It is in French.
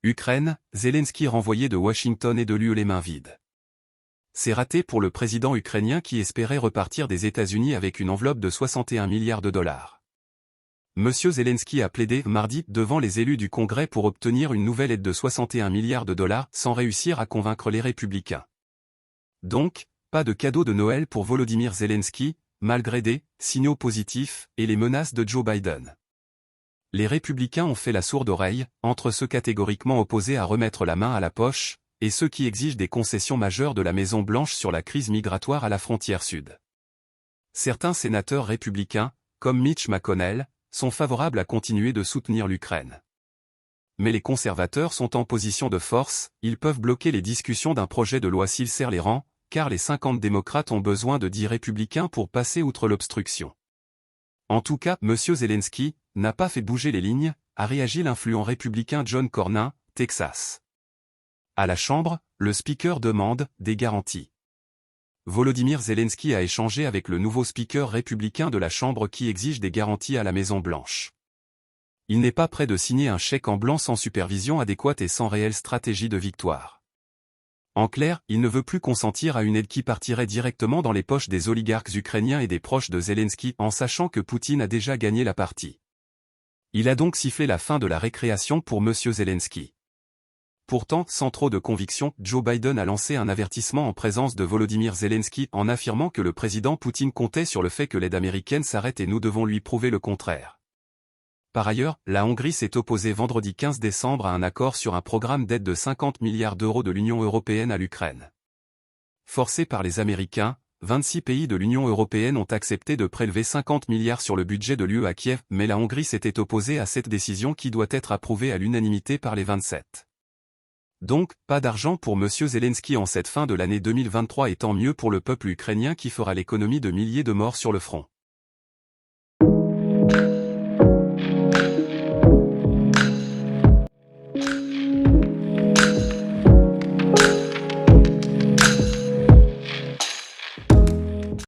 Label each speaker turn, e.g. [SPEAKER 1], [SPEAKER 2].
[SPEAKER 1] Ukraine, Zelensky renvoyé de Washington et de l'UE les mains vides. C'est raté pour le président ukrainien qui espérait repartir des États-Unis avec une enveloppe de 61 milliards de dollars. Monsieur Zelensky a plaidé mardi devant les élus du Congrès pour obtenir une nouvelle aide de 61 milliards de dollars sans réussir à convaincre les républicains. Donc, pas de cadeau de Noël pour Volodymyr Zelensky, malgré des signaux positifs et les menaces de Joe Biden. Les républicains ont fait la sourde oreille, entre ceux catégoriquement opposés à remettre la main à la poche, et ceux qui exigent des concessions majeures de la Maison-Blanche sur la crise migratoire à la frontière sud. Certains sénateurs républicains, comme Mitch McConnell, sont favorables à continuer de soutenir l'Ukraine. Mais les conservateurs sont en position de force, ils peuvent bloquer les discussions d'un projet de loi s'ils serrent les rangs, car les 50 démocrates ont besoin de 10 républicains pour passer outre l'obstruction. En tout cas, M. Zelensky n'a pas fait bouger les lignes, a réagi l'influent républicain John Cornyn, Texas. À la Chambre, le speaker demande des garanties. Volodymyr Zelensky a échangé avec le nouveau speaker républicain de la Chambre qui exige des garanties à la Maison-Blanche. Il n'est pas prêt de signer un chèque en blanc sans supervision adéquate et sans réelle stratégie de victoire. En clair, il ne veut plus consentir à une aide qui partirait directement dans les poches des oligarques ukrainiens et des proches de Zelensky en sachant que Poutine a déjà gagné la partie. Il a donc sifflé la fin de la récréation pour M. Zelensky. Pourtant, sans trop de conviction, Joe Biden a lancé un avertissement en présence de Volodymyr Zelensky en affirmant que le président Poutine comptait sur le fait que l'aide américaine s'arrête et nous devons lui prouver le contraire. Par ailleurs, la Hongrie s'est opposée vendredi 15 décembre à un accord sur un programme d'aide de 50 milliards d'euros de l'Union européenne à l'Ukraine. Forcés par les Américains, 26 pays de l'Union européenne ont accepté de prélever 50 milliards sur le budget de l'UE à Kiev, mais la Hongrie s'était opposée à cette décision qui doit être approuvée à l'unanimité par les 27. Donc, pas d'argent pour M. Zelensky en cette fin de l'année 2023 et tant mieux pour le peuple ukrainien qui fera l'économie de milliers de morts sur le front.